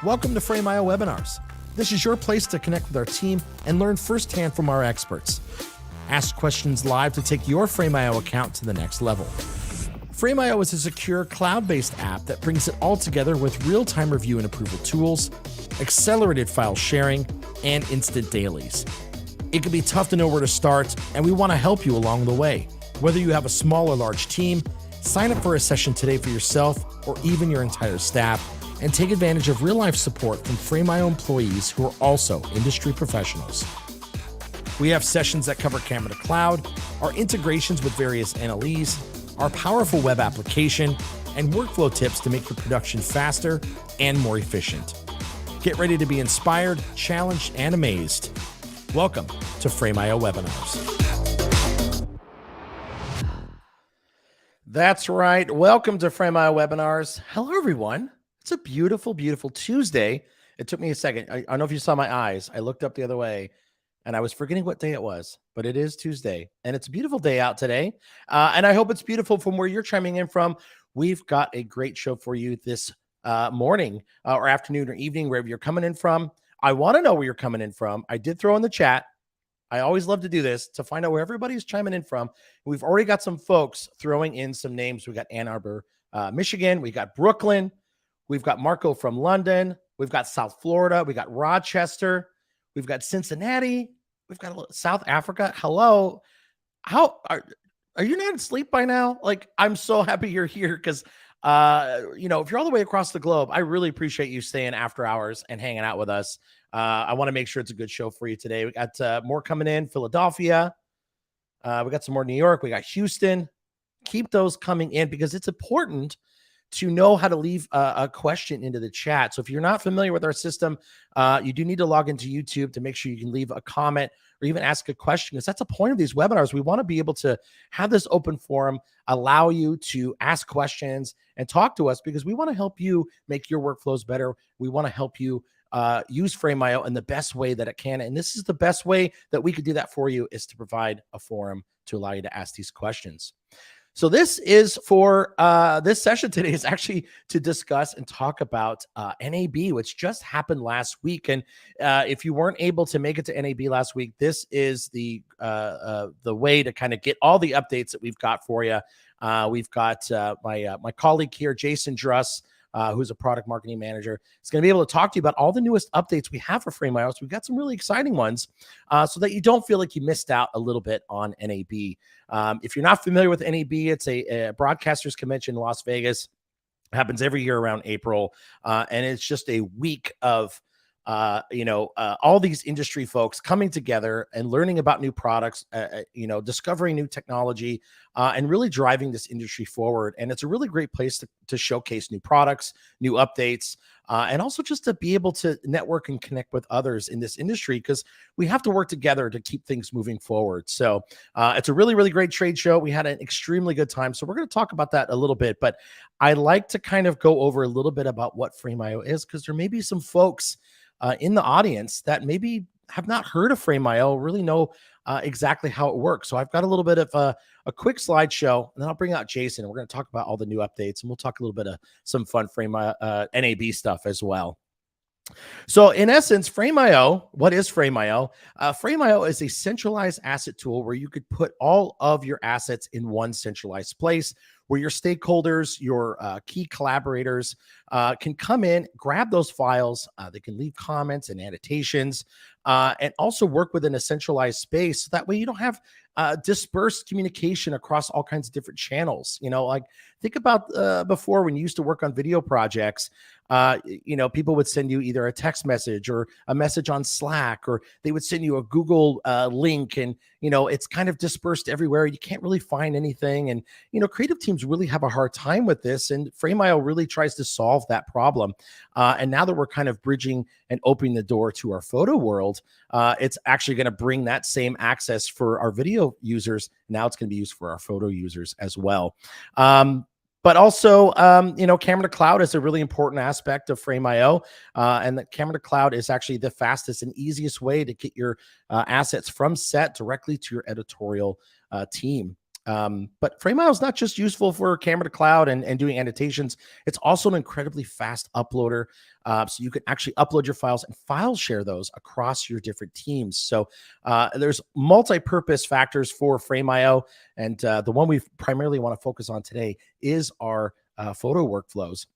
Welcome to Frame.io webinars. This is your place to connect with our team and learn firsthand from our experts. Ask questions live to take your Frame.io account to the next level. Frame.io is a secure cloud-based app that brings it all together with real-time review and approval tools, accelerated file sharing, and instant dailies. It can be tough to know where to start, and we want to help you along the way. Whether you have a small or large team, sign up for a session today for yourself or even your entire staff, and take advantage of real-life support from Frame.io employees who are also industry professionals. We have sessions that cover camera to cloud, our integrations with various NLEs, our powerful web application, and workflow tips to make your production faster and more efficient. Get ready to be inspired, challenged, and amazed. Welcome to Frame.io webinars. That's right. Welcome to Frame.io webinars. Hello, everyone. It's a beautiful, beautiful Tuesday. It took me a second. I don't know if you saw my eyes. I looked up the other way and I was forgetting what day it was, but it is Tuesday and it's a beautiful day out today. And I hope it's beautiful from where you're chiming in from. We've got a great show for you this morning or afternoon or evening, wherever you're coming in from. I want to know where you're coming in from. I did throw in the chat. I always love to do this to find out where everybody's chiming in from. We've already got some folks throwing in some names. We got Ann Arbor, Michigan. We got Brooklyn. We've got Marco from London. We've got South Florida. We got Rochester. We've got Cincinnati. We've got South Africa. Hello. How are you not asleep by now? Like, I'm so happy you're here because, if you're all the way across the globe, I really appreciate you staying after hours and hanging out with us. I want to make sure it's a good show for you today. We got more coming in. Philadelphia. We got some more New York. We got Houston. Keep those coming in because it's important to know how to leave a question into the chat. So if you're not familiar with our system, you do need to log into YouTube to make sure you can leave a comment or even ask a question, because that's the point of these webinars. We want to be able to have this open forum, allow you to ask questions and talk to us, because we want to help you make your workflows better. We want to help you use Frame.io in the best way that it can. And this is the best way that we could do that for you, is to provide a forum to allow you to ask these questions. So this is for this session today is actually to discuss and talk about NAB, which just happened last week. And if you weren't able to make it to NAB last week, this is the way to kind of get all the updates that we've got for you. We've got my colleague here, Jason Druss, who's a product marketing manager. Is going to be able to talk to you about all the newest updates we have for Frame.io. So we've got some really exciting ones so that you don't feel like you missed out a little bit on NAB. If you're not familiar with NAB, it's a broadcasters convention in Las Vegas. It happens every year around April. And it's just a week of all these industry folks coming together and learning about new products, discovering new technology, and really driving this industry forward. And it's a really great place to showcase new products, new updates, and also just to be able to network and connect with others in this industry, because we have to work together to keep things moving forward. So it's a really, really great trade show. We had an extremely good time. So we're going to talk about that a little bit, but I like to kind of go over a little bit about what Frame.io is, because there may be some folks in the audience that maybe have not heard of Frame.io, really know exactly how it works. So I've got a little bit of a quick slideshow, and then I'll bring out Jason, and we're going to talk about all the new updates, and we'll talk a little bit of some fun NAB stuff as well. So in essence, Frame.io, what is Frame.io? Frame.io is a centralized asset tool where you could put all of your assets in one centralized place, where your stakeholders, your key collaborators can come in, grab those files. They can leave comments and annotations, and also work within a centralized space. So that way you don't have dispersed communication across all kinds of different channels. Like think about before, when you used to work on video projects, people would send you either a text message or a message on Slack, or they would send you a Google link, and it's kind of dispersed everywhere. You can't really find anything, and creative teams really have a hard time with this, and Frame.io really tries to solve that problem. And now that we're kind of bridging and opening the door to our photo world, it's actually going to bring that same access for our video users. Now it's going to be used for our photo users as well. But also, camera to cloud is a really important aspect of Frame.io. And the camera to cloud is actually the fastest and easiest way to get your assets from set directly to your editorial team. But Frame.io is not just useful for camera to cloud and doing annotations. It's also an incredibly fast uploader. So you can actually upload your files and file share those across your different teams. So there's multi-purpose factors for Frame.io. And the one we primarily want to focus on today is our photo workflows.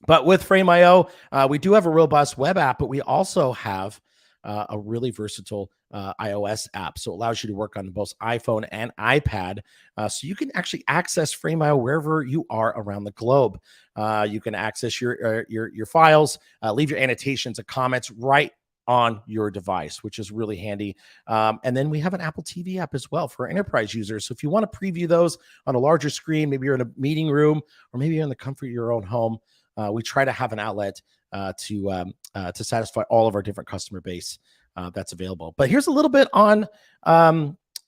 But with Frame.io, we do have a robust web app, but we also have a really versatile iOS app. So it allows you to work on both iPhone and iPad. So you can actually access Frame.io wherever you are around the globe. You can access your files, leave your annotations and comments right on your device, which is really handy. And then we have an Apple TV app as well for enterprise users. So if you want to preview those on a larger screen, maybe you're in a meeting room or maybe you're in the comfort of your own home, we try to have an outlet to satisfy all of our different customer base that's available. But here's a little bit on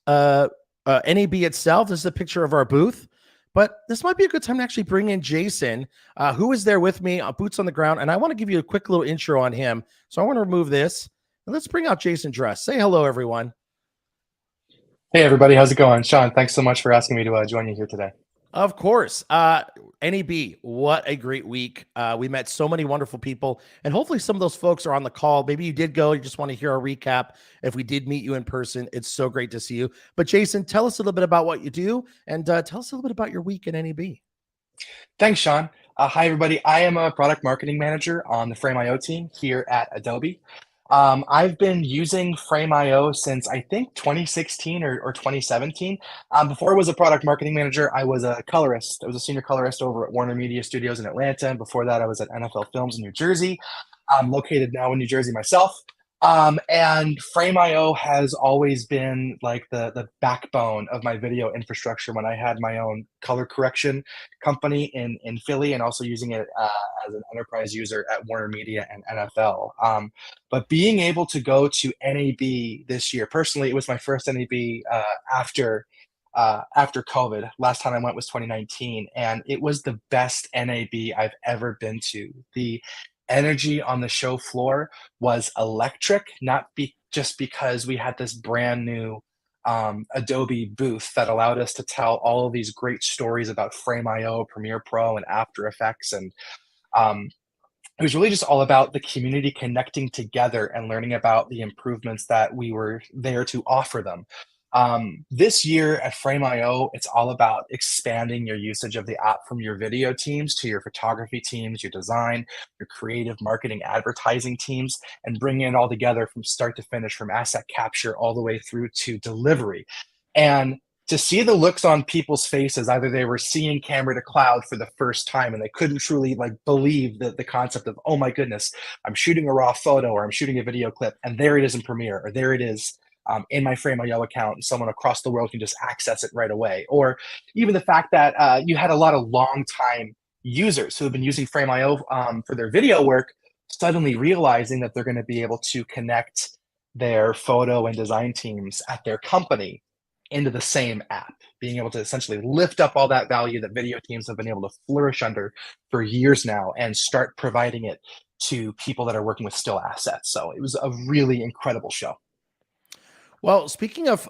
NAB itself. This is a picture of our booth. But this might be a good time to actually bring in Jason, who is there with me, boots on the ground. And I want to give you a quick little intro on him. So I want to remove this. And let's bring out Jason Dress. Say hello, everyone. Hey, everybody. How's it going? Sean, thanks so much for asking me to join you here today. Of course. NAB, what a great week. We met so many wonderful people, and hopefully some of those folks are on the call. Maybe you did go, you just want to hear a recap. If we did meet you in person, it's so great to see you. But Jason, tell us a little bit about what you do, and tell us a little bit about your week at NAB. Thanks, Sean. Hi, everybody. I am a product marketing manager on the Frame.io team here at Adobe. I've been using Frame.io since I think 2016 or 2017. Before I was a product marketing manager, I was a colorist. I was a senior colorist over at Warner Media Studios in Atlanta. And before that, I was at NFL Films in New Jersey. I'm located now in New Jersey myself. And Frame.io has always been like the backbone of my video infrastructure when I had my own color correction company in Philly and also using it as an enterprise user at Warner Media and NFL. But being able to go to NAB this year, personally, it was my first NAB after COVID. Last time I went was 2019, and it was the best NAB I've ever been to. The energy on the show floor was electric, not just because we had this brand new Adobe booth that allowed us to tell all of these great stories about Frame.io, Premiere Pro, and After Effects. And um, it was really just all about the community connecting together and learning about the improvements that we were there to offer them. This year at Frame.io, it's all about expanding your usage of the app from your video teams to your photography teams, your design, your creative marketing, advertising teams, and bringing it all together from start to finish, from asset capture all the way through to delivery. And to see the looks on people's faces, either they were seeing camera to cloud for the first time and they couldn't truly like believe the concept of, oh my goodness, I'm shooting a raw photo or I'm shooting a video clip and there it is in Premiere, or there it is in my Frame.io account, and someone across the world can just access it right away. Or even the fact that you had a lot of long-time users who have been using Frame.io for their video work, suddenly realizing that they're going to be able to connect their photo and design teams at their company into the same app, being able to essentially lift up all that value that video teams have been able to flourish under for years now and start providing it to people that are working with still assets. So it was a really incredible show. Well, speaking of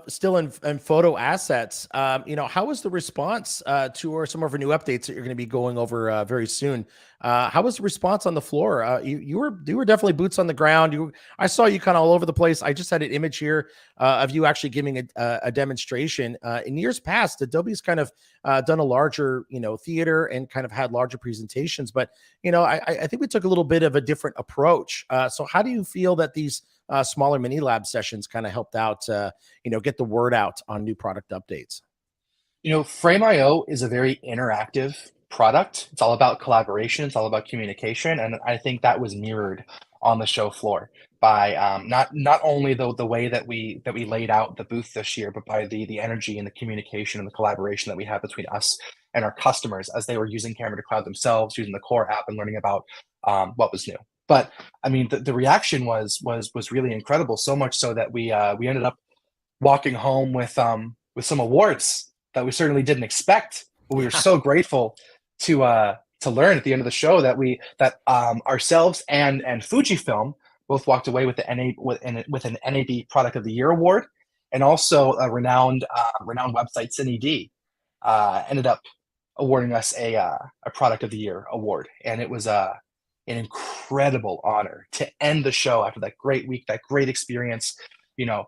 still in photo assets, how was the response to some of our new updates that you're going to be going over very soon? How was the response on the floor? You were definitely boots on the ground. I saw you kind of all over the place. I just had an image here of you actually giving a demonstration. In years past, Adobe's kind of done a larger theater and kind of had larger presentations, but I think we took a little bit of a different approach. So how do you feel that these smaller mini lab sessions kind of helped out, get the word out on new product updates? Frame.io is a very interactive product. It's all about collaboration. It's all about communication. And I think that was mirrored on the show floor by not only the way that we laid out the booth this year, but by the energy and the communication and the collaboration that we have between us and our customers as they were using Camera to Cloud themselves, using the core app and learning about what was new. But I mean, the reaction was really incredible. So much so that we ended up walking home with some awards that we certainly didn't expect, but we were so grateful to learn at the end of the show that ourselves and Fujifilm both walked away with with an NAB Product of the Year award, and also a renowned website, NAB, ended up awarding us a Product of the Year award, and it was an incredible honor to end the show after that great week, that great experience,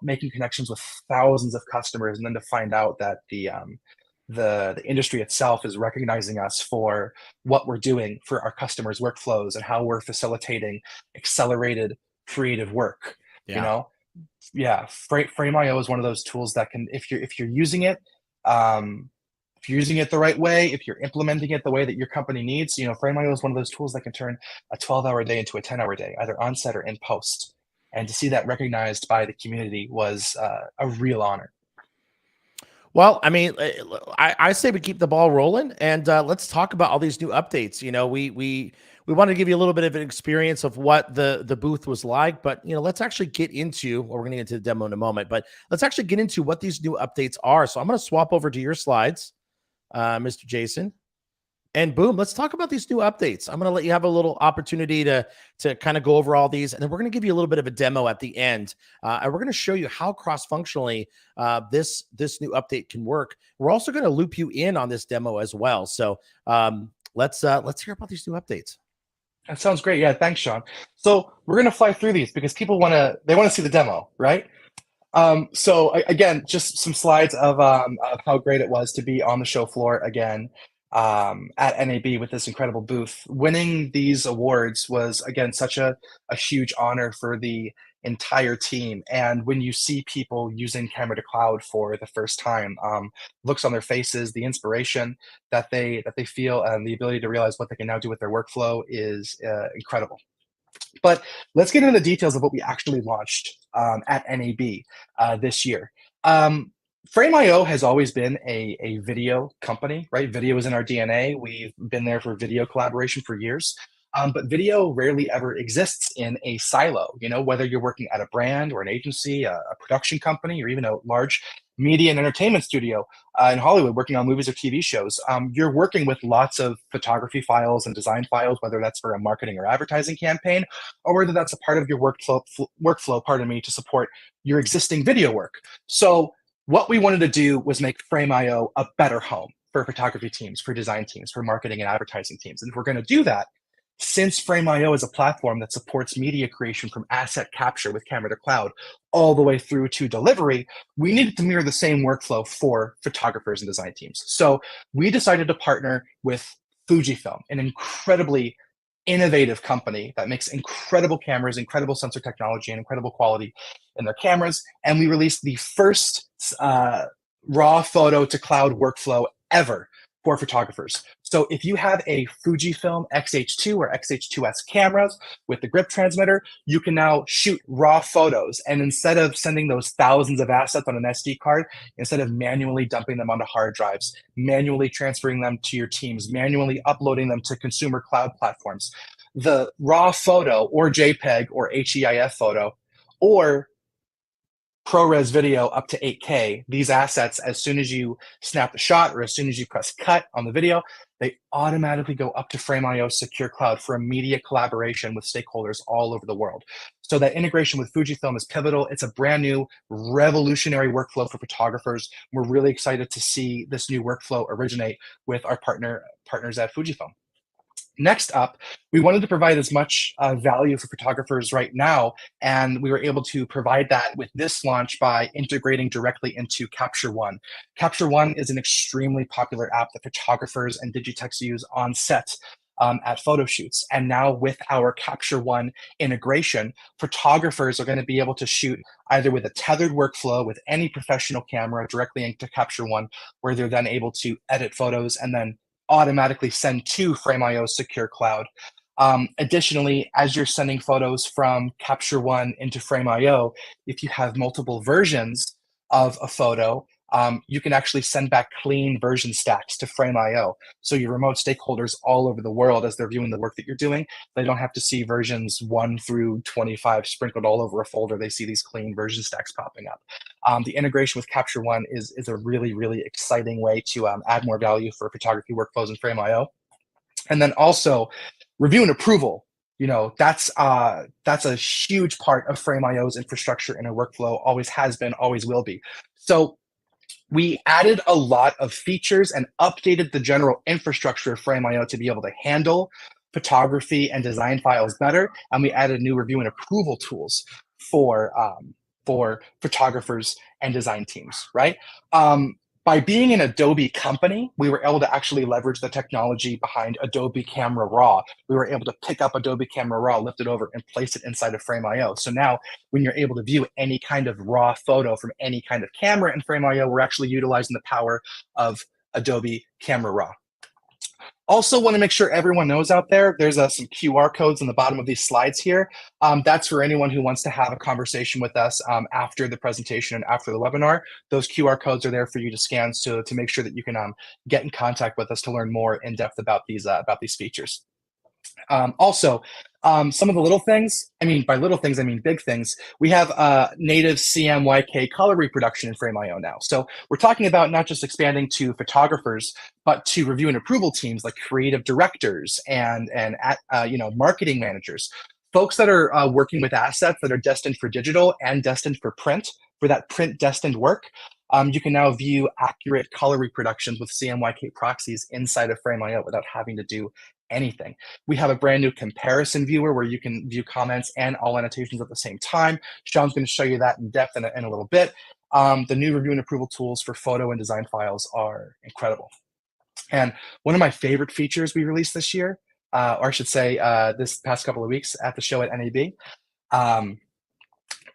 making connections with thousands of customers, and then to find out that the industry itself is recognizing us for what we're doing for our customers' workflows and how we're facilitating accelerated creative work. You Yeah. know, yeah, Frame.io is one of those tools that can, if you're using it, if you're using it the right way, if you're implementing it the way that your company needs, Frame.io is one of those tools that can turn a 12-hour day into a 10-hour day, either on set or in post. And to see that recognized by the community was a real honor. Well, I mean, I say we keep the ball rolling, and let's talk about all these new updates. We want to give you a little bit of an experience of what the booth was like, but let's actually get into. Well, we're going to get into the demo in a moment, but let's actually get into what these new updates are. So I'm going to swap over to your slides, Mr. Jason. And boom, let's talk about these new updates. I'm going to let you have a little opportunity to kind of go over all these, and then we're going to give you a little bit of a demo at the end, and we're going to show you how cross-functionally this new update can work. We're also going to loop you in on this demo as well. So let's hear about these new updates. That sounds great. Yeah, thanks, Sean. So we're gonna fly through these because people want to see the demo, right? So again, just some slides of how great it was to be on the show floor again at NAB with this incredible booth. Winning these awards was, again, such a huge honor for the entire team. And when you see people using camera to cloud for the first time, looks on their faces, the inspiration that they feel, and the ability to realize what they can now do with their workflow is incredible. But let's get into the details of what we actually launched at NAB this year. Frame.io has always been a video company, right? Video is in our DNA. We've been there for video collaboration for years. But video rarely ever exists in a silo, whether you're working at a brand or an agency, a production company, or even a large media and entertainment studio in Hollywood working on movies or TV shows. You're working with lots of photography files and design files, whether that's for a marketing or advertising campaign, or whether that's a part of your workflow, to support your existing video work. So what we wanted to do was make Frame.io a better home for photography teams, for design teams, for marketing and advertising teams. And if we're going to do that, since Frame.io is a platform that supports media creation from asset capture with camera to cloud all the way through to delivery, we needed to mirror the same workflow for photographers and design teams. So we decided to partner with Fujifilm, an incredibly innovative company that makes incredible cameras, incredible sensor technology, and incredible quality in their cameras. And we released the first raw photo to cloud workflow ever for photographers. So if you have a Fujifilm X-H2 or X-H2S cameras with the grip transmitter, you can now shoot raw photos. And instead of sending those thousands of assets on an SD card, instead of manually dumping them onto hard drives, manually transferring them to your teams, manually uploading them to consumer cloud platforms, the raw photo or JPEG or HEIF photo or ProRes video up to 8K, these assets, as soon as you snap the shot or as soon as you press cut on the video, they automatically go up to Frame.io secure cloud for immediate collaboration with stakeholders all over the world. So that integration with Fujifilm is pivotal. It's a brand new revolutionary workflow for photographers. We're really excited to see this new workflow originate with our partners at Fujifilm. Next up, we wanted to provide as much value for photographers right now, and we were able to provide that with this launch by integrating directly into Capture One. Capture One is an extremely popular app that photographers and digitechs use on set at photo shoots. And now with our Capture One integration, photographers are going to be able to shoot either with a tethered workflow with any professional camera directly into Capture One, where they're then able to edit photos and then automatically send to Frame.io secure cloud. Additionally, as you're sending photos from Capture One into Frame.io, if you have multiple versions of a photo, you can actually send back clean version stacks to Frame.io. So your remote stakeholders all over the world, as they're viewing the work that you're doing, they don't have to see versions 1 through 25 sprinkled all over a folder. They see these clean version stacks popping up. The integration with Capture One is a really, really exciting way to add more value for photography workflows in Frame.io. And then also, review and approval That's a huge part of Frame.io's infrastructure and a workflow, always has been, always will be. So we added a lot of features and updated the general infrastructure of Frame.io to be able to handle photography and design files better. And we added new review and approval tools for photographers and design teams, right? By being an Adobe company, we were able to actually leverage the technology behind Adobe Camera Raw. We were able to pick up Adobe Camera Raw, lift it over, and place it inside of Frame.io. So now when you're able to view any kind of raw photo from any kind of camera in Frame.io, we're actually utilizing the power of Adobe Camera Raw. Also want to make sure everyone knows out there, there's some QR codes on the bottom of these slides here. That's for anyone who wants to have a conversation with us after the presentation and after the webinar. Those QR codes are there for you to scan to make sure that you can get in contact with us to learn more in depth about these features. Also, some of the little things, by little things, I mean big things. We have native CMYK color reproduction in Frame.io now. So we're talking about not just expanding to photographers, but to review and approval teams like creative directors and marketing managers, folks that are working with assets that are destined for digital and destined for print, for that print destined work. You can now view accurate color reproductions with CMYK proxies inside of Frame.io without having to do anything. We have a brand new comparison viewer where you can view comments and all annotations at the same time. Sean's going to show you that in depth in a little bit. The new review and approval tools for photo and design files are incredible. And one of my favorite features we released this year, or I should say this past couple of weeks at the show at NAB,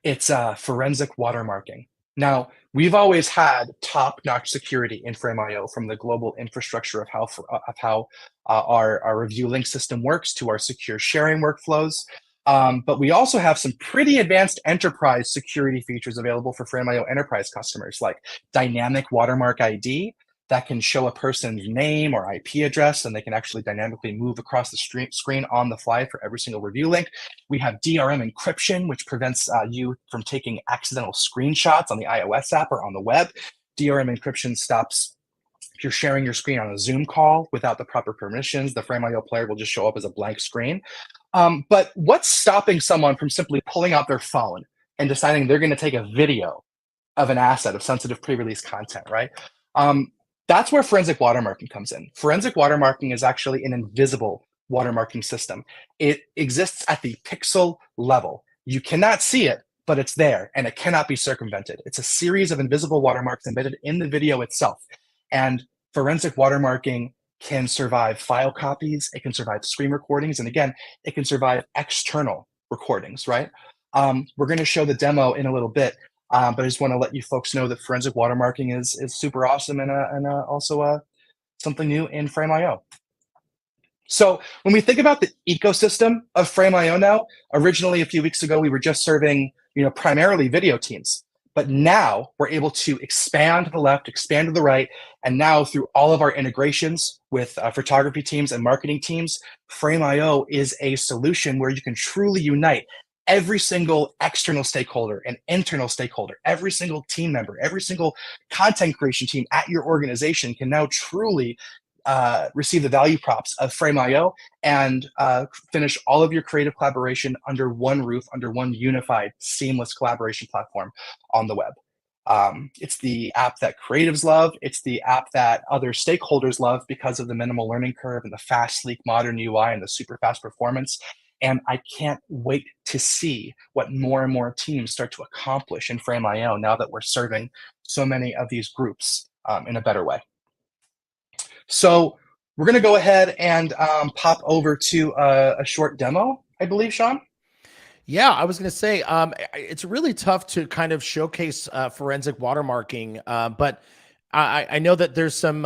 it's forensic watermarking. Now, we've always had top-notch security in Frame.io, from the global infrastructure of how our review link system works to our secure sharing workflows. But we also have some pretty advanced enterprise security features available for Frame.io enterprise customers, like dynamic watermark ID that can show a person's name or IP address, and they can actually dynamically move across the screen on the fly for every single review link. We have DRM encryption, which prevents you from taking accidental screenshots on the iOS app or on the web. DRM encryption stops if you're sharing your screen on a Zoom call without the proper permissions. The Frame.io player will just show up as a blank screen. But what's stopping someone from simply pulling out their phone and deciding they're going to take a video of an asset of sensitive pre-release content, right? That's where forensic watermarking comes in. Forensic watermarking is actually an invisible watermarking system. It exists at the pixel level. You cannot see it, but it's there, and it cannot be circumvented. It's a series of invisible watermarks embedded in the video itself. And forensic watermarking can survive file copies, it can survive screen recordings, and again, it can survive external recordings, right? We're going to show the demo in a little bit, but I just want to let you folks know that forensic watermarking is super awesome and also something new in Frame.io. So when we think about the ecosystem of Frame.io now, originally a few weeks ago, we were just serving primarily video teams. But now we're able to expand to the left, expand to the right, and now through all of our integrations with photography teams and marketing teams, Frame.io is a solution where you can truly unite every single external stakeholder and internal stakeholder, every single team member, every single content creation team at your organization can now truly receive the value props of Frame.io and finish all of your creative collaboration under one roof, under one unified, seamless collaboration platform on the web. It's the app that creatives love. It's the app that other stakeholders love because of the minimal learning curve and the fast, sleek, modern UI and the super fast performance. And I can't wait to see what more and more teams start to accomplish in Frame.io now that we're serving so many of these groups in a better way. So we're going to go ahead and pop over to a short demo, I believe, Sean. Yeah, I was going to say it's really tough to kind of showcase forensic watermarking, but I know that there's some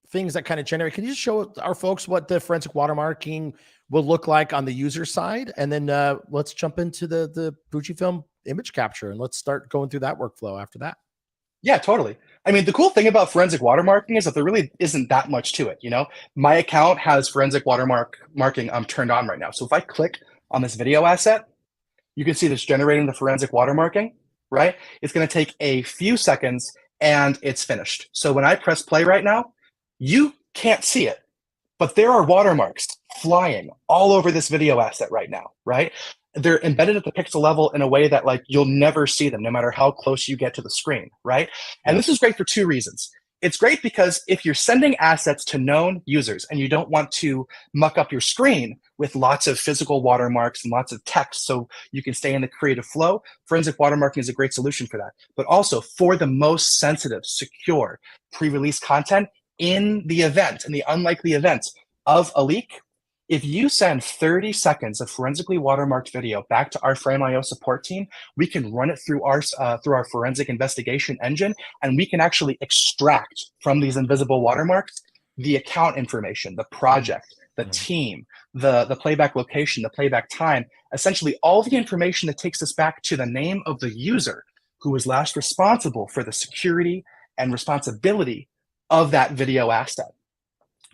things that kind of generate. Can you just show our folks what the forensic watermarking will look like on the user side, and then let's jump into the Fujifilm image capture and let's start going through that workflow after that. Yeah, totally. I mean, the cool thing about forensic watermarking is that there really isn't that much to it. My account has forensic watermarking turned on right now. So if I click on this video asset, you can see this generating the forensic watermarking, right? It's going to take a few seconds and it's finished. So when I press play right now, you can't see it, but there are watermarks flying all over this video asset right now, right? They're embedded at the pixel level in a way that like you'll never see them no matter how close you get to the screen, right? And this is great for two reasons. It's great because if you're sending assets to known users and you don't want to muck up your screen with lots of physical watermarks and lots of text so you can stay in the creative flow, forensic watermarking is a great solution for that. But also for the most sensitive, secure, pre-release content in the event, in the unlikely event of a leak, if you send 30 seconds of forensically watermarked video back to our Frame.io support team, we can run it through our forensic investigation engine, and we can actually extract from these invisible watermarks the account information, the project, the team, the playback location, the playback time, essentially all the information that takes us back to the name of the user who was last responsible for the security and responsibility of that video asset.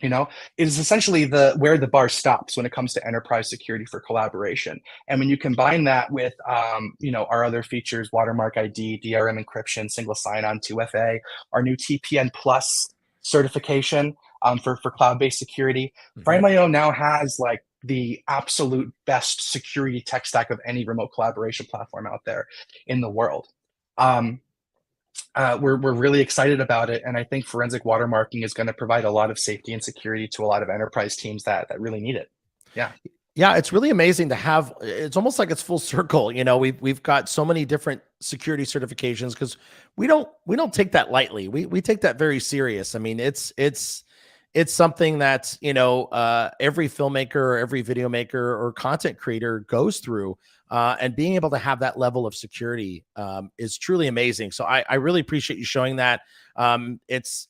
You know, it is essentially where the bar stops when it comes to enterprise security for collaboration. And when you combine that with, our other features, watermark ID, DRM encryption, single sign-on, 2FA, our new TPN Plus certification for cloud-based security, Frame.io now has like the absolute best security tech stack of any remote collaboration platform out there in the world. We're really excited about it, and I think forensic watermarking is going to provide a lot of safety and security to a lot of enterprise teams that really need it. Yeah, it's really amazing to have. It's almost like it's full circle. You know, we've got so many different security certifications because we don't take that lightly. We take that very serious. I mean, it's something that every filmmaker or every video maker or content creator goes through. And being able to have that level of security is truly amazing. So I really appreciate you showing that. It's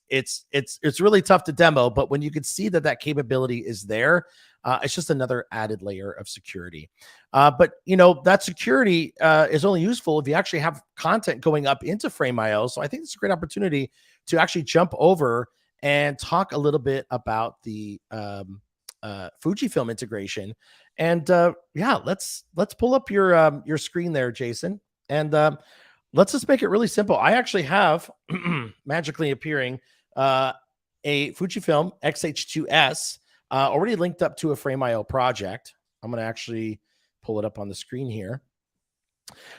really tough to demo, but when you can see that capability is there, it's just another added layer of security. But that security is only useful if you actually have content going up into Frame.io. So I think it's a great opportunity to actually jump over and talk a little bit about the Fujifilm integration. And let's pull up your screen there, Jason, and let's just make it really simple. I actually have magically appearing a Fujifilm X-H2S already linked up to a Frame.io project. I'm going to actually pull it up on the screen here.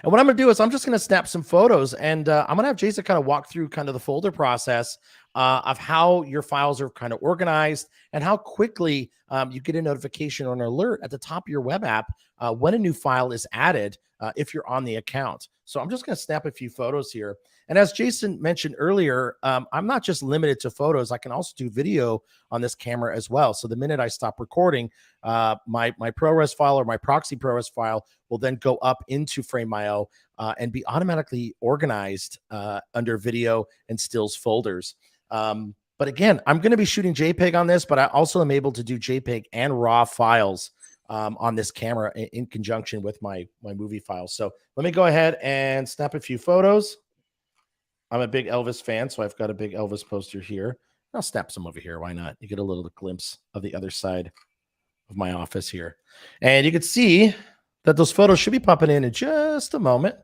And what I'm going to do is I'm just going to snap some photos, and I'm going to have Jason kind of walk through kind of the folder process of how your files are kind of organized and how quickly you get a notification or an alert at the top of your web app when a new file is added if you're on the account. So I'm just going to snap a few photos here. And as Jason mentioned earlier, I'm not just limited to photos. I can also do video on this camera as well. So the minute I stop recording, my ProRes file or my proxy ProRes file will then go up into Frame.io and be automatically organized under video and stills folders. But again, I'm going to be shooting JPEG on this, but I also am able to do JPEG and RAW files on this camera in conjunction with my movie files. So let me go ahead and snap a few photos. I'm a big Elvis fan, so I've got a big Elvis poster here. I'll snap some over here. Why not? You get a little glimpse of the other side of my office here. And you can see that those photos should be popping in just a moment.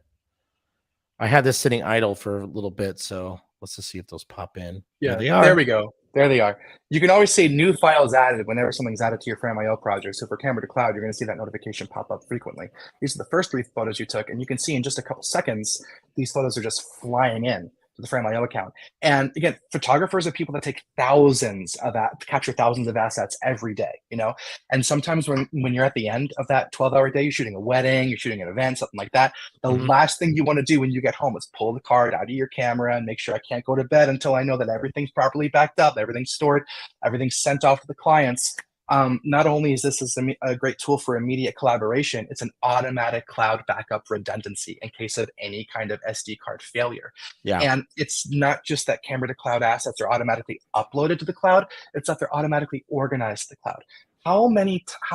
I had this sitting idle for a little bit, so let's just see if those pop in. Yeah, there they are. There we go. There they are. You can always see new files added whenever something's added to your Frame.io project. So for camera to cloud, you're going to see that notification pop up frequently. These are the first 3 photos you took, and you can see in just a couple seconds, these photos are just flying in to the Frame.io account. And again, photographers are people that take capture thousands of assets every day, And sometimes when you're at the end of that 12-hour day, you're shooting a wedding, you're shooting an event, something like that. The last thing you want to do when you get home is pull the card out of your camera and make sure I can't go to bed until I know that everything's properly backed up, everything's stored, everything's sent off to the clients. Not only is this a great tool for immediate collaboration, it's an automatic cloud backup redundancy in case of any kind of SD card failure. Yeah. And it's not just that camera to cloud assets are automatically uploaded to the cloud, it's that they're automatically organized to the cloud. How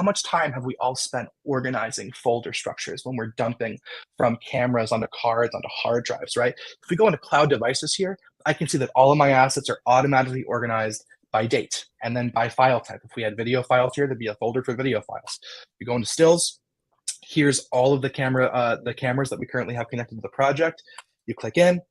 much time have we all spent organizing folder structures when we're dumping from cameras onto cards, onto hard drives, right? If we go into cloud devices here, I can see that all of my assets are automatically organized by date and then by file type. If we had video files here, there'd be a folder for video files. We go into stills. Here's all of the cameras that we currently have connected to the project. You click in,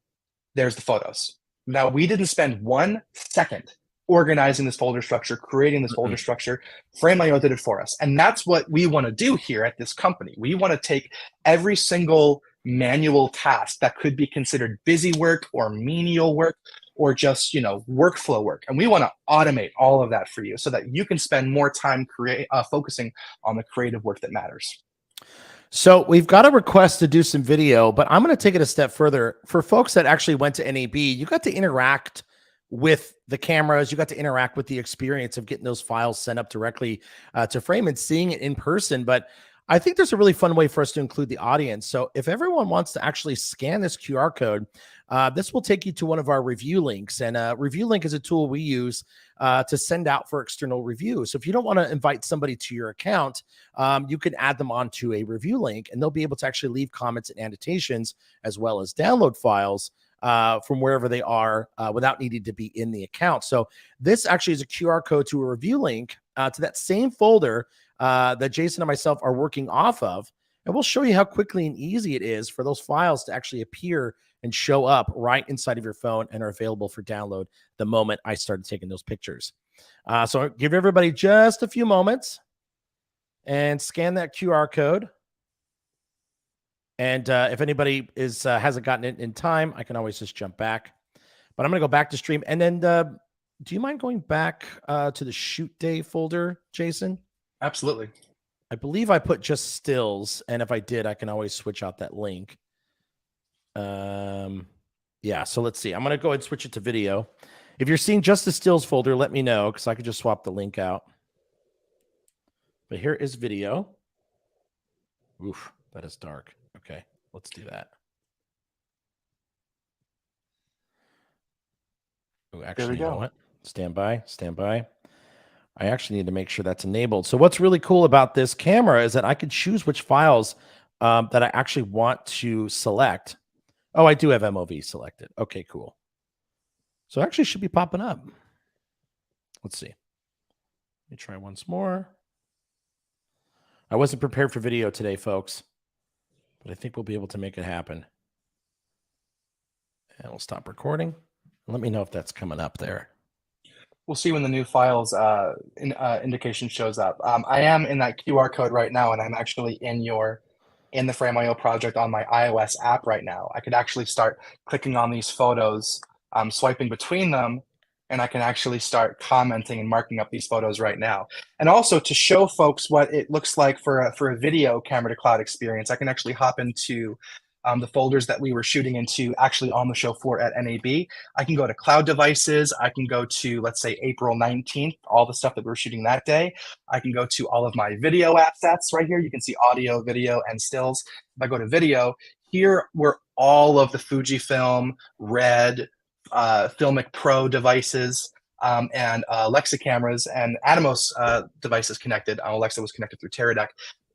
there's the photos. Now, we didn't spend 1 second organizing this folder structure, creating this folder structure. Frame.io did it for us. And that's what we want to do here at this company. We want to take every single manual task that could be considered busy work or menial work or just, workflow work. And we want to automate all of that for you so that you can spend more time focusing on the creative work that matters. So we've got a request to do some video, but I'm going to take it a step further. For folks that actually went to NAB, you got to interact with the cameras. You got to interact with the experience of getting those files sent up directly to Frame and seeing it in person. But I think there's a really fun way for us to include the audience. So if everyone wants to actually scan this QR code, this will take you to one of our review links. And review link is a tool we use to send out for external review. So if you don't want to invite somebody to your account, you can add them onto a review link and they'll be able to actually leave comments and annotations as well as download files from wherever they are without needing to be in the account. So this actually is a QR code to a review link to that same folder that Jason and myself are working off of. And we'll show you how quickly and easy it is for those files to actually appear and show up right inside of your phone and are available for download the moment I started taking those pictures. So give everybody just a few moments and scan that QR code. And if anybody hasn't gotten it in time, I can always just jump back. But I'm going to go back to stream. And then do you mind going back to the shoot day folder, Jason? Absolutely. I believe I put just stills. And if I did, I can always switch out that link. Yeah, so let's see. I'm going to go ahead and switch it to video. If you're seeing just the stills folder, let me know because I could just swap the link out. But here is video. Oof, that is dark. Okay, let's do that. Oh, actually, you know what? Stand by, stand by. I actually need to make sure that's enabled. So what's really cool about this camera is that I can choose which files that I actually want to select. Oh, I do have MOV selected. Okay, cool. So it actually should be popping up. Let's see. Let me try once more. I wasn't prepared for video today, folks, but I think we'll be able to make it happen. And we'll stop recording. Let me know if that's coming up there. We'll see when the new files indication shows up. I am in that QR code right now, and I'm actually in the Frame.io project on my iOS app right now. I could actually start clicking on these photos, swiping between them, and I can actually start commenting and marking up these photos right now. And also to show folks what it looks like for a video camera to cloud experience, I can actually hop into the folders that we were shooting into actually on the show floor at NAB. I can go to cloud devices. I can go to, let's say, April 19th, all the stuff that we were shooting that day. I can go to all of my video assets right here. You can see audio, video, and stills. If I go to video, here were all of the Fujifilm, Red, Filmic Pro devices, and Alexa cameras and Atomos devices connected. Alexa was connected through Teradek.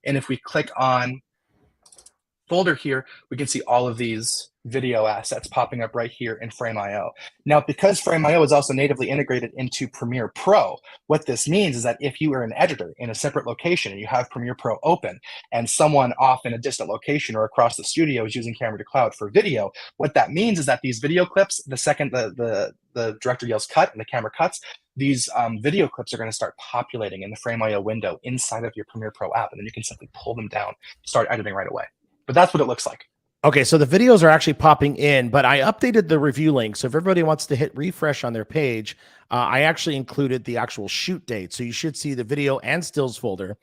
And if we click on folder here, we can see all of these video assets popping up right here in Frame.io. Now, because Frame.io is also natively integrated into Premiere Pro, what this means is that if you are an editor in a separate location and you have Premiere Pro open and someone off in a distant location or across the studio is using Camera to Cloud for video, what that means is that these video clips, the second the director yells cut and the camera cuts, these video clips are going to start populating in the Frame.io window inside of your Premiere Pro app, and then you can simply pull them down, start editing right away. But that's what it looks like. Okay, so the videos are actually popping in, but I updated the review link. So if everybody wants to hit refresh on their page, I actually included the actual shoot date. So you should see the video and stills folder.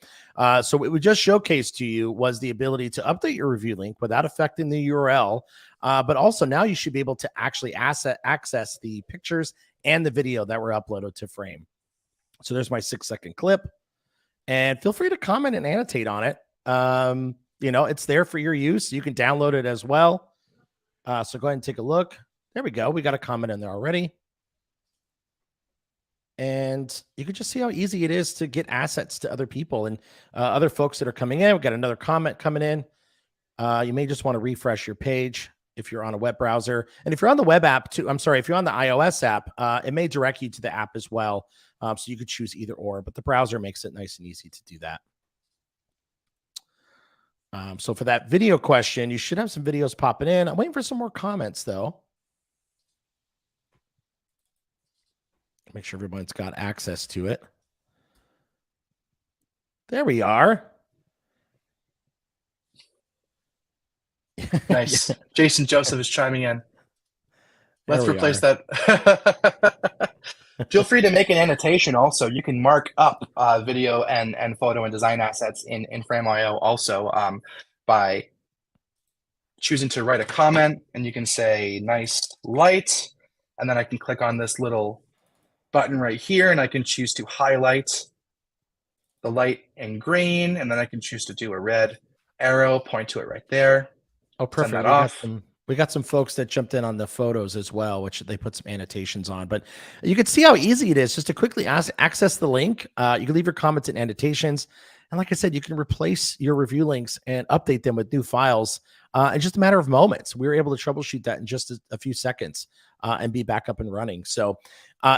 So what we just showcased to you was the ability to update your review link without affecting the URL. But also now you should be able to actually access the pictures and the video that were uploaded to Frame. So there's my 6-second clip. And feel free to comment and annotate on it. It's there for your use. You can download it as well. So go ahead and take a look. There we go. We got a comment in there already. And you can just see how easy it is to get assets to other people and other folks that are coming in. We've got another comment coming in. You may just want to refresh your page if you're on a web browser. And if you're on the web app too, if you're on the iOS app, it may direct you to the app as well. So you could choose either or, but the browser makes it nice and easy to do that. So for that video question, you should have some videos popping in. I'm waiting for some more comments, though. Make sure everyone's got access to it. There we are. Nice. Yeah. Jason Joseph is chiming in. Let's replace that. Feel free to make an annotation also. You can mark up video and photo and design assets in Frame.io also by choosing to write a comment, and you can say nice light, and then I can click on this little button right here, and I can choose to highlight the light in green, and then I can choose to do a red arrow, point to it right there. Oh, perfect. Send that off. We got some folks that jumped in on the photos as well, which they put some annotations on. But you can see how easy it is just to quickly access the link. You can leave your comments and annotations. And like I said, you can replace your review links and update them with new files in just a matter of moments. We were able to troubleshoot that in just a few seconds and be back up and running. So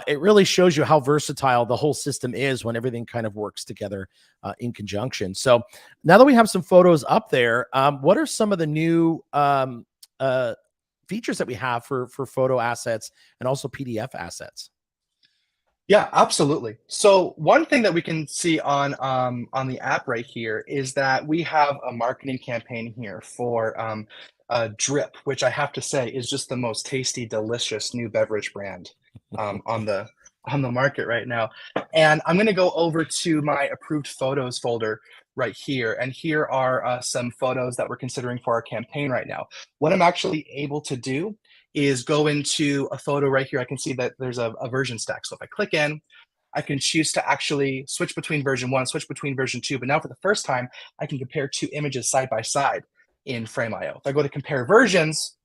it really shows you how versatile the whole system is when everything kind of works together in conjunction. So now that we have some photos up there, what are some of the new features that we have for photo assets and also PDF assets? Yeah, absolutely. So one thing that we can see on the app right here is that we have a marketing campaign here for Drip, which I have to say is just the most tasty, delicious new beverage brand on the market right now. And I'm going to go over to my approved photos folder right here, and here are some photos that we're considering for our campaign right now. What I'm actually able to do is go into a photo right here. I can see that there's a version stack. So if I click in, I can choose to actually switch between version 1, switch between version 2. But now for the first time, I can compare 2 images side by side in Frame.io. If I go to compare versions,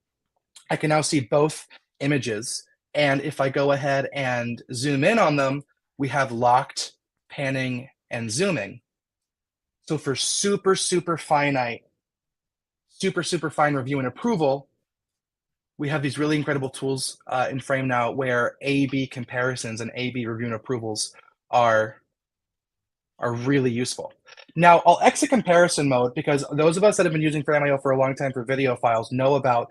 I can now see both images. And if I go ahead and zoom in on them, we have locked, panning, and zooming. So for super, super finite, super, super fine review and approval, we have these really incredible tools in Frame now where A/B comparisons and A/B review and approvals are really useful. Now, I'll exit comparison mode because those of us that have been using Frame.io for a long time for video files know about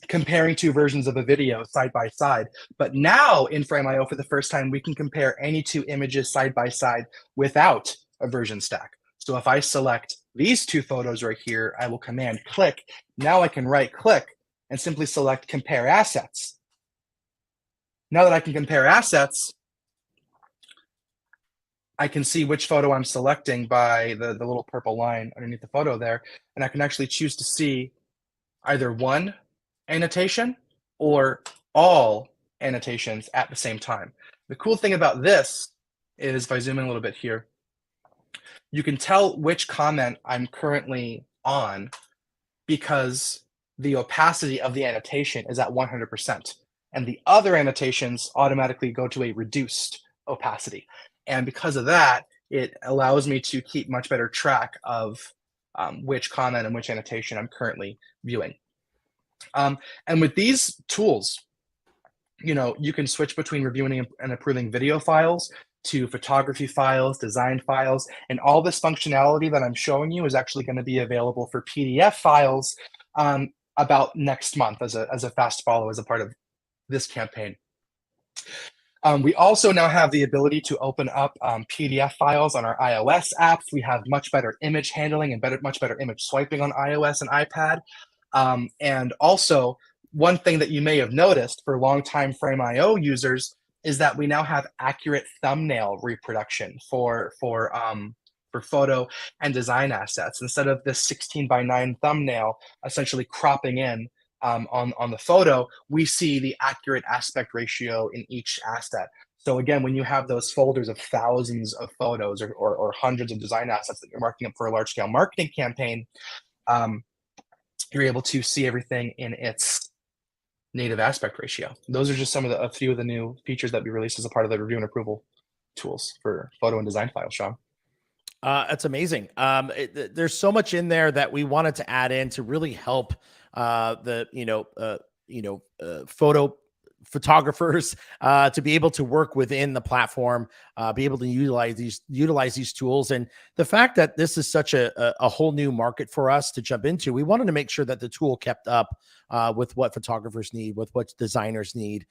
comparing 2 versions of a video side by side. But now in Frame.io, for the first time, we can compare any 2 images side by side without a version stack. So if I select these 2 photos right here, I will command click. Now I can right click and simply select compare assets. Now that I can compare assets, I can see which photo I'm selecting by the little purple line underneath the photo there. And I can actually choose to see either one annotation or all annotations at the same time. The cool thing about this is, if I zoom in a little bit here, you can tell which comment I'm currently on because the opacity of the annotation is at 100%. And the other annotations automatically go to a reduced opacity. And because of that, it allows me to keep much better track of which comment and which annotation I'm currently viewing. And with these tools, you can switch between reviewing and approving video files to photography files, design files, and all this functionality that I'm showing you is actually going to be available for PDF files about next month as a fast follow as a part of this campaign. We also now have the ability to open up PDF files on our iOS apps. We have much better image handling and much better image swiping on iOS and iPad. And also, one thing that you may have noticed for longtime Frame.io users is that we now have accurate thumbnail reproduction for photo and design assets. Instead of this 16:9 thumbnail essentially cropping in on the photo, we see the accurate aspect ratio in each asset. So again, when you have those folders of thousands of photos or hundreds of design assets that you're marking up for a large-scale marketing campaign, you're able to see everything in its native aspect ratio. Those are just a few of the new features that we released as a part of the review and approval tools for photo and design files, Sean. That's amazing. There's so much in there that we wanted to add in to really help the photo photographers to be able to work within the platform, be able to utilize these tools. And the fact that this is such a whole new market for us to jump into, we wanted to make sure that the tool kept up with what photographers need, with what designers need,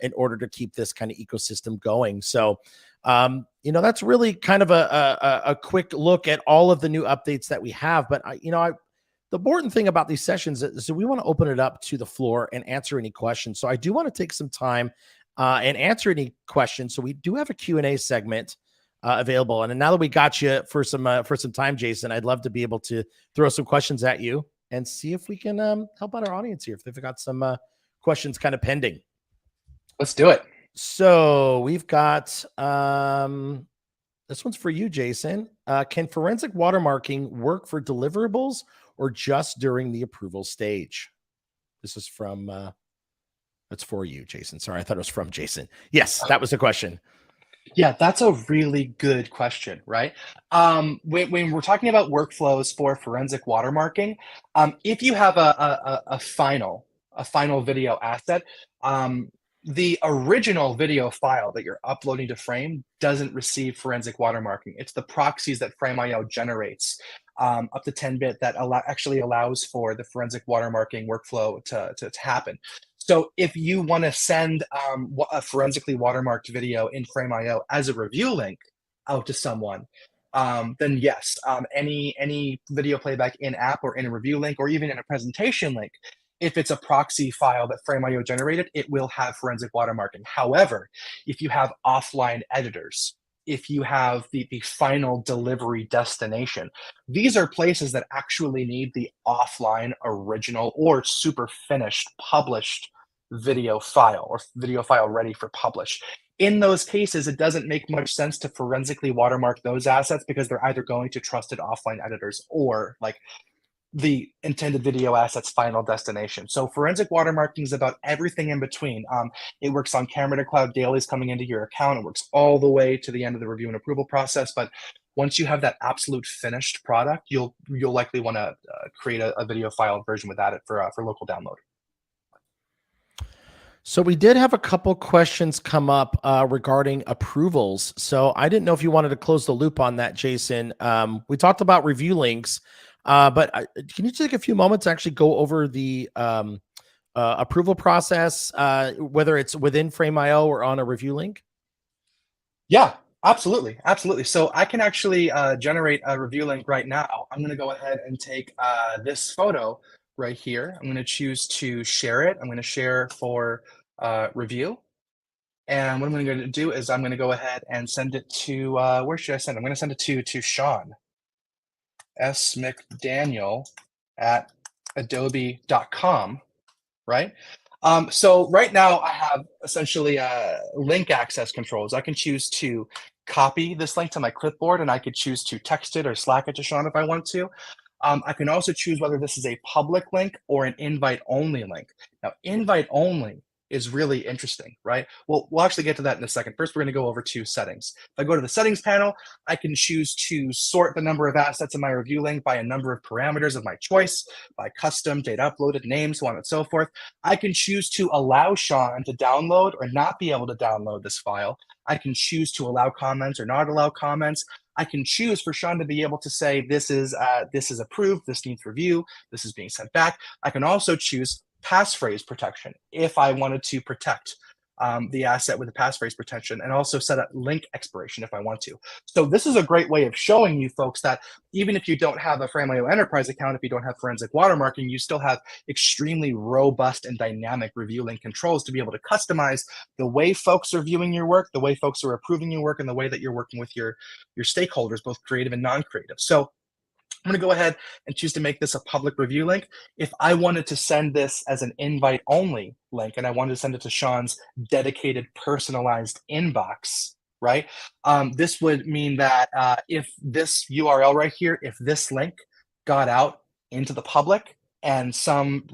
in order to keep this kind of ecosystem going. So, that's really kind of a quick look at all of the new updates that we have. But the important thing about these sessions is we want to open it up to the floor and answer any questions. So I do want to take some time and answer any questions. So we do have a Q&A segment available. And now that we got you for some time, Jason, I'd love to be able to throw some questions at you and see if we can help out our audience here if they've got some questions kind of pending. Let's do it. So we've got this one's for you, Jason. Can forensic watermarking work for deliverables or just during the approval stage? This is from, that's for you, Jason. Sorry, I thought it was from Jason. Yes, that was the question. Yeah, that's a really good question, right? When we're talking about workflows for forensic watermarking, if you have a final video asset, the original video file that you're uploading to Frame doesn't receive forensic watermarking. It's the proxies that Frame.io generates, up to 10-bit, that actually allows for the forensic watermarking workflow to happen. So if you want to send a forensically watermarked video in Frame.io as a review link out to someone, then yes, any video playback in app or in a review link or even in a presentation link, if it's a proxy file that Frame.io generated, it will have forensic watermarking. However, if you have offline editors, if you have the final delivery destination, these are places that actually need the offline, original, or super finished, published video file or video file ready for publish. In those cases, it doesn't make much sense to forensically watermark those assets because they're either going to trusted offline editors or like the intended video asset's final destination. So forensic watermarking is about everything in between. It works on camera to cloud dailies coming into your account. It works all the way to the end of the review and approval process. But once you have that absolute finished product, you'll likely want to create a video file version without it for local download. So we did have a couple questions come up regarding approvals. So I didn't know if you wanted to close the loop on that, Jason. We talked about review links. But can you take a few moments to actually go over the approval process, whether it's within Frame.io or on a review link? Yeah, absolutely. Absolutely. So I can actually generate a review link right now. I'm going to go ahead and take this photo right here. I'm going to choose to share it. I'm going to share for review. And what I'm going to do is I'm going to go ahead and send it to, where should I send it? I'm going to send it to Sean S. McDaniel at adobe.com, right? So right now I have essentially link access controls. I can choose to copy this link to my clipboard and I could choose to text it or Slack it to Sean if I want to. I can also choose whether this is a public link or an invite-only link. Now, invite-only is really interesting, right? Well, we'll actually get to that in a second. First, we're going to go over to settings. If I go to the settings panel, I can choose to sort the number of assets in my review link by a number of parameters of my choice, by custom, date uploaded, name, so on and so forth. I can choose to allow Sean to download or not be able to download this file. I can choose to allow comments or not allow comments. I can choose for Sean to be able to say, this is approved, this needs review, this is being sent back. I can also choose passphrase protection if I wanted to protect the asset with a passphrase protection, and also set up link expiration if I want to. So this is a great way of showing you folks that even if you don't have a Frame.io enterprise account, if you don't have forensic watermarking, you still have extremely robust and dynamic review link controls to be able to customize the way folks are viewing your work, the way folks are approving your work, and the way that you're working with your stakeholders, both creative and non-creative. So I'm going to go ahead and choose to make this a public review link. If I wanted to send this as an invite-only link and I wanted to send it to Sean's dedicated personalized inbox, right? This would mean that if this URL right here, if this link got out into the public and some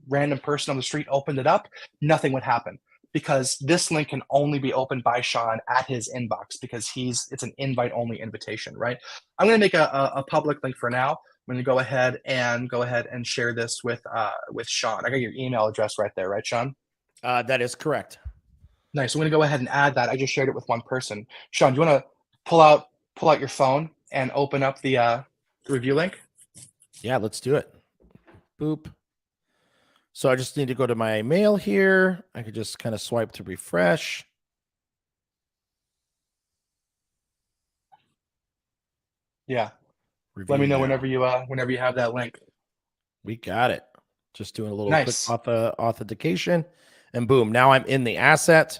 random person on the street opened it up, nothing would happen, because this link can only be opened by Sean at his inbox, because it's an invite-only invitation, right? I'm going to make a public link for now. I'm going to go ahead and share this with Sean. I got your email address right there, right, Sean? That is correct. Nice. I'm going to go ahead and add that. I just shared it with one person. Sean, do you want to pull out your phone and open up the review link? Yeah, let's do it. Boop. So I just need to go to my mail here. I could just kind of swipe to refresh. Yeah. Review Let me know now. whenever you have that link. We got it. Just doing a little Nice. quick authentication, and boom, now I'm in the asset,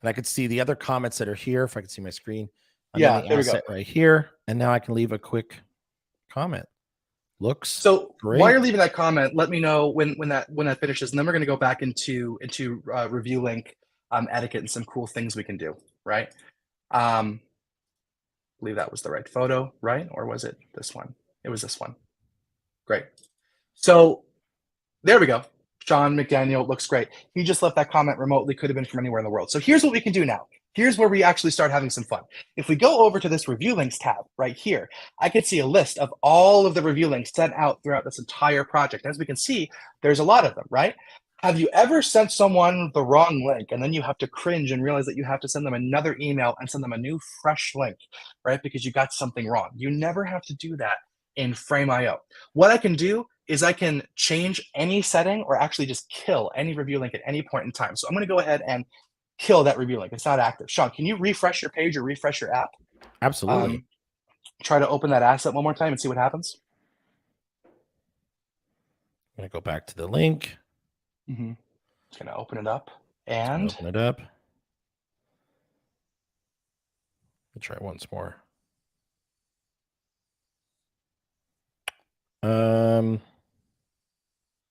and I could see the other comments that are here. If I can see my screen, I'm in the There we go. asset right here, and now I can leave a quick comment. Looks So great. while you're leaving that comment, let me know when that finishes, and then we're going to go back into review link etiquette and some cool things we can do. Right? I believe that was the right photo, right? Or was it this one? It was this one. Great. So there we go. Sean McDaniel looks great. He just left that comment remotely, could have been from anywhere in the world. So here's what we can do now. Here's where we actually start having some fun. If we go over to this review links tab right here, I could see a list of all of the review links sent out throughout this entire project. As we can see, there's a lot of them, right? Have you ever sent someone the wrong link and then you have to cringe and realize that you have to send them another email and send them a new fresh link, right? Because you got something wrong. You never have to do that in Frame.io. What I can do is I can change any setting or actually just kill any review link at any point in time. So I'm going to go ahead and kill that review link. It's not active. Sean, can you refresh your page or refresh your app? Absolutely. Try to open that asset one more time and see what happens. I'm going to go back to the link. It's going to open it up and open it up. I'll try once more.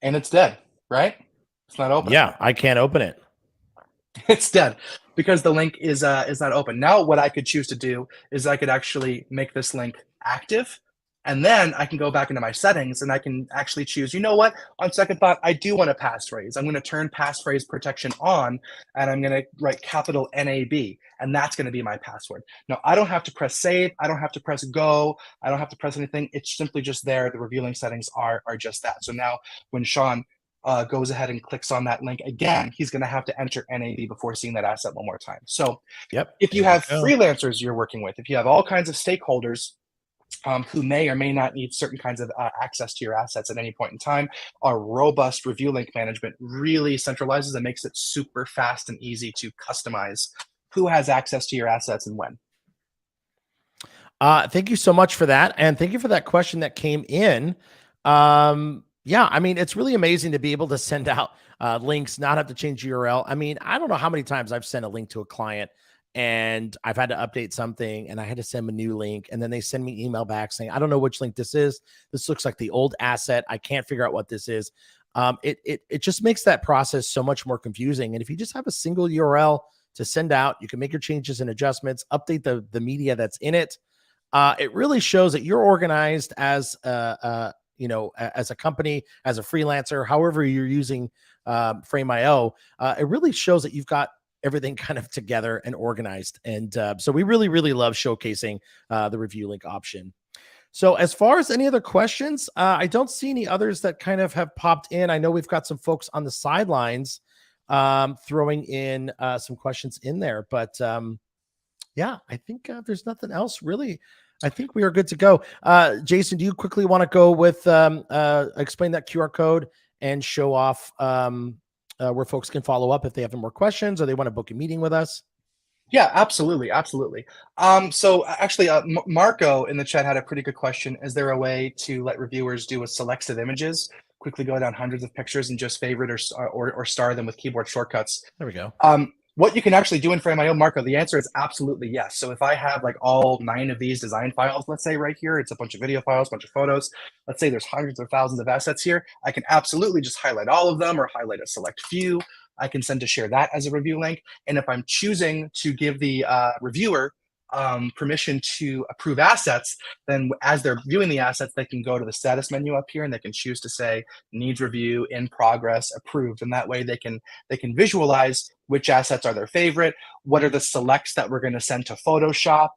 And it's dead, right? It's not open. Yeah, I can't open it. It's dead because the link is not open. Now what I could choose to do is I could actually make this link active, and then I can go back into my settings and I can actually choose, you know what, on second thought, I do want a passphrase. I'm going to turn passphrase protection on, and I'm going to write capital NAB, and that's going to be my password. Now, I don't have to press save. I don't have to press go. I don't have to press anything. It's simply just there. The revealing settings are just that. So now when Sean goes ahead and clicks on that link again, he's going to have to enter NAB before seeing that asset one more time. So if you have freelancers you're working with, if you have all kinds of stakeholders who may or may not need certain kinds of access to your assets at any point in time, our robust review link management really centralizes and makes it super fast and easy to customize who has access to your assets and when. Thank you so much for that. And thank you for that question that came in. Yeah, I mean, it's really amazing to be able to send out links, not have to change URL. I mean, I don't know how many times I've sent a link to a client and I've had to update something and I had to send them a new link. And then they send me an email back saying, I don't know which link this is. This looks like the old asset. I can't figure out what this is. It just makes that process so much more confusing. And if you just have a single URL to send out, you can make your changes and adjustments, update the media that's in it. It really shows that you're organized as you know, as a company, as a freelancer, however you're using Frame.io. It really shows that you've got everything kind of together and organized. And so we really, really love showcasing the review link option. So as far as any other questions, I don't see any others that kind of have popped in. I know we've got some folks on the sidelines throwing in some questions in there, but yeah, I think there's nothing else really. I think we are good to go. Jason, do you quickly want to go with explain that QR code and show off where folks can follow up if they have more questions or they want to book a meeting with us? Yeah, absolutely. Absolutely. So actually, Marco in the chat had a pretty good question. Is there a way to let reviewers do a selects of images, quickly go down hundreds of pictures and just favorite or star them with keyboard shortcuts? There we go. What you can actually do in Frame.io, Marco, the answer is absolutely yes. So if I have like all 9 of these design files, let's say right here, it's a bunch of video files, bunch of photos. Let's say there's hundreds of thousands of assets here. I can absolutely just highlight all of them or highlight a select few. I can send to share that as a review link. And if I'm choosing to give the reviewer permission to approve assets, then as they're viewing the assets, they can go to the status menu up here and they can choose to say needs review, in progress, approved. And that way they can visualize which assets are their favorite, what are the selects that we're going to send to Photoshop,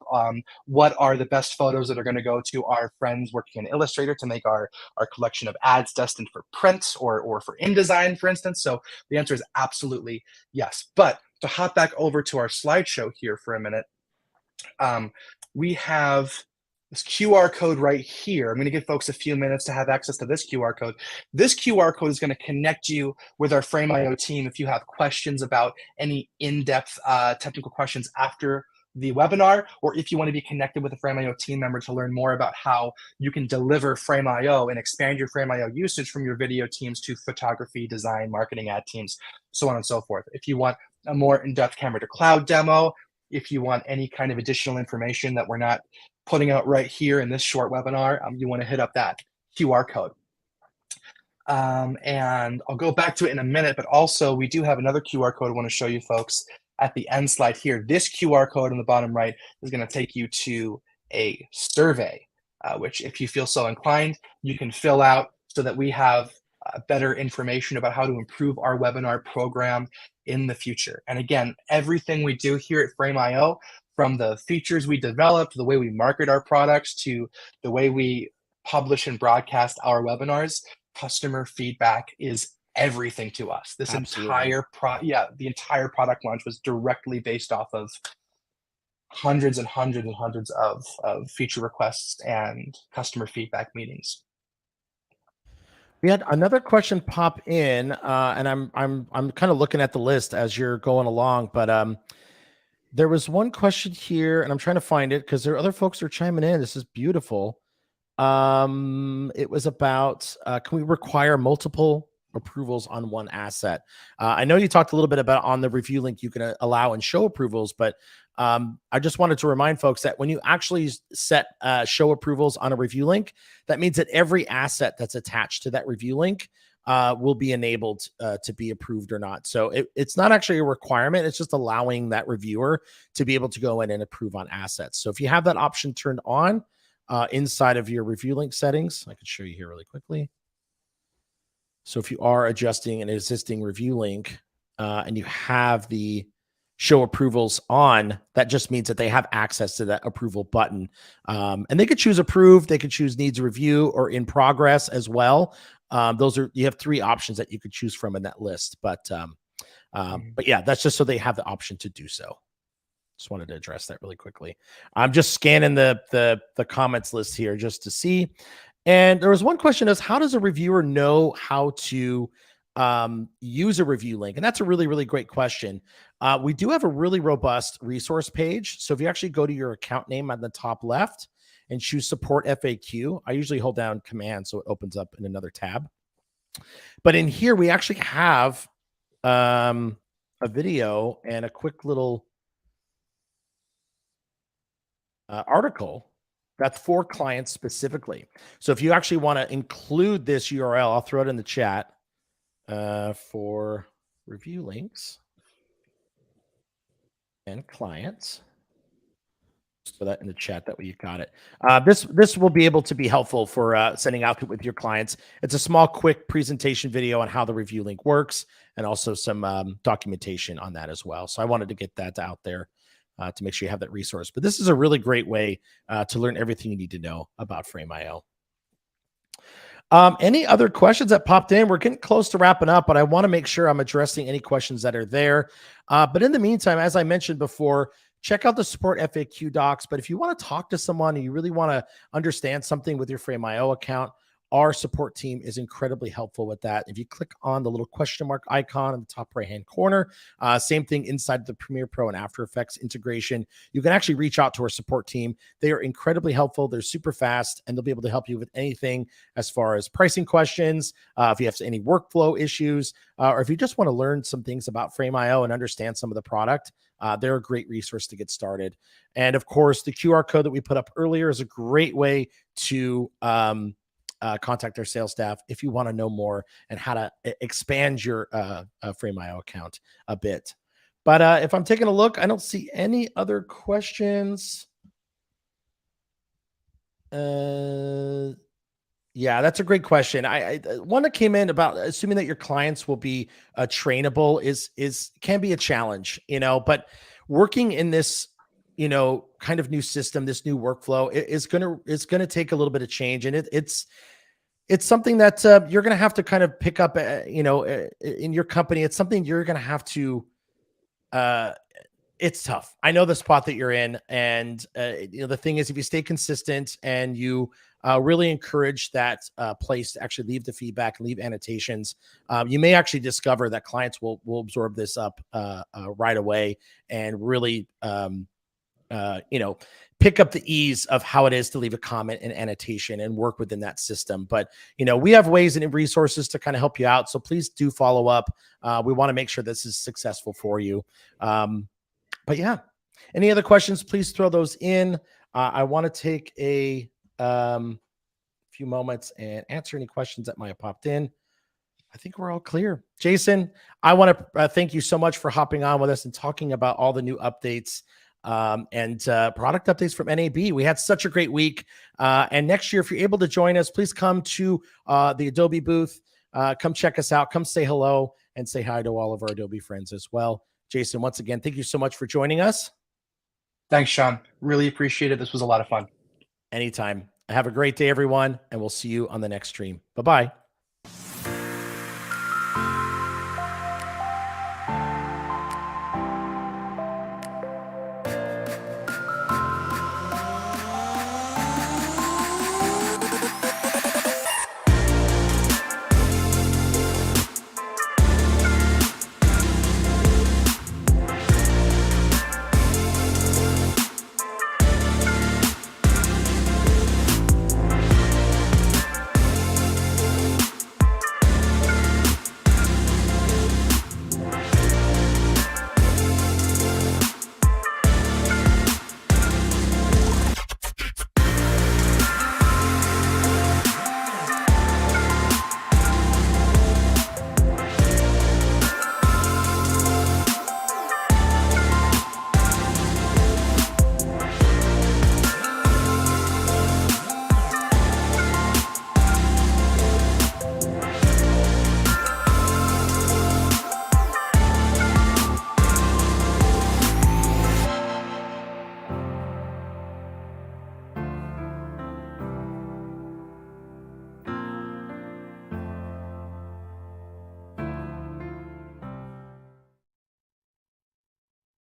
what are the best photos that are going to go to our friends working in Illustrator to make our collection of ads destined for print or for InDesign, for instance. So the answer is absolutely yes. But to hop back over to our slideshow here for a minute, we have this QR code right here. I'm going to give folks a few minutes to have access to this QR code. This QR code is going to connect you with our Frame.io team if you have questions about any in-depth technical questions after the webinar, or if you want to be connected with a Frame.io team member to learn more about how you can deliver Frame.io and expand your Frame.io usage from your video teams to photography, design, marketing, ad teams, so on and so forth. If you want a more in-depth camera to cloud demo, if you want any kind of additional information that we're not putting out right here in this short webinar, you want to hit up that QR code. And I'll go back to it in a minute, but also we do have another QR code I want to show you folks at the end slide here. This QR code on the bottom right is going to take you to a survey, which if you feel so inclined, you can fill out so that we have better information about how to improve our webinar program in the future. And again, everything we do here at Frame.io, from the features we develop, to the way we market our products, to the way we publish and broadcast our webinars, customer feedback is everything to us. This Absolutely. the entire product launch was directly based off of hundreds and hundreds and hundreds of feature requests and customer feedback meetings. We had another question pop in, and I'm kind of looking at the list as you're going along, but there was one question here, and I'm trying to find it because there are other folks that are chiming in. This is beautiful. It was about can we require multiple approvals on one asset? I know you talked a little bit about on the review link you can allow and show approvals, but I just wanted to remind folks that when you actually set show approvals on a review link, that means that every asset that's attached to that review link will be enabled to be approved or not. So it's not actually a requirement. It's just allowing that reviewer to be able to go in and approve on assets. So if you have that option turned on inside of your review link settings, I could show you here really quickly. So if you are adjusting an existing review link and you have the show approvals on, that just means that they have access to that approval button. And they could choose approve, they could choose needs review or in progress as well. You have three options that you could choose from in that list. But yeah, that's just so they have the option to do so. Just wanted to address that really quickly. I'm just scanning the comments list here just to see. And there was one question is, how does a reviewer know how to use a review link? And that's a really, really great question. We do have a really robust resource page. So if you actually go to your account name on the top left and choose support FAQ, I usually hold down command so it opens up in another tab. But in here, we actually have a video and a quick little article that's for clients specifically. So if you actually want to include this URL, I'll throw it in the chat for review links and clients. Just put that in the chat, that way you've got it. This will be able to be helpful for sending out with your clients. It's a small, quick presentation video on how the review link works, and also some documentation on that as well. So I wanted to get that out there to make sure you have that resource. But this is a really great way to learn everything you need to know about Frame.io. Any other questions that popped in? We're getting close to wrapping up, but I want to make sure I'm addressing any questions that are there. But in the meantime, as I mentioned before, check out the support FAQ docs. But if you want to talk to someone and you really want to understand something with your Frame.io account, our support team is incredibly helpful with that. If you click on the little question mark icon in the top right-hand corner, same thing inside the Premiere Pro and After Effects integration, you can actually reach out to our support team. They are incredibly helpful. They're super fast, and they'll be able to help you with anything as far as pricing questions, if you have any workflow issues, or if you just want to learn some things about Frame.io and understand some of the product. They're a great resource to get started. And of course, the QR code that we put up earlier is a great way to contact our sales staff if you want to know more and how to expand your Frame.io account a bit. But if I'm taking a look, I don't see any other questions. Yeah, that's a great question. One that came in about assuming that your clients will be trainable is can be a challenge, but working in this, kind of new system, this new workflow is gonna take a little bit of change, and it's something that you're gonna have to kind of pick up, in your company. It's something you're gonna have to. Uh, it's tough. I know the spot that you're in, and the thing is, if you stay consistent and you really encourage that place to actually leave the feedback and leave annotations, you may actually discover that clients will absorb this up right away and really, pick up the ease of how it is to leave a comment and annotation and work within that system. But we have ways and resources to kind of help you out, so please do follow up. We want to make sure this is successful for you. But yeah, any other questions, please throw those in. I want to take a few moments and answer any questions that might have popped in. I think we're all clear. Jason, I want to thank you so much for hopping on with us and talking about all the new updates and product updates from NAB. We had such a great week. And next year, if you're able to join us, please come to the Adobe booth. Come check us out. Come say hello and say hi to all of our Adobe friends as well. Jason, once again, thank you so much for joining us. Thanks, Sean. Really appreciate it. This was a lot of fun. Anytime. Have a great day, everyone, and we'll see you on the next stream. Bye-bye.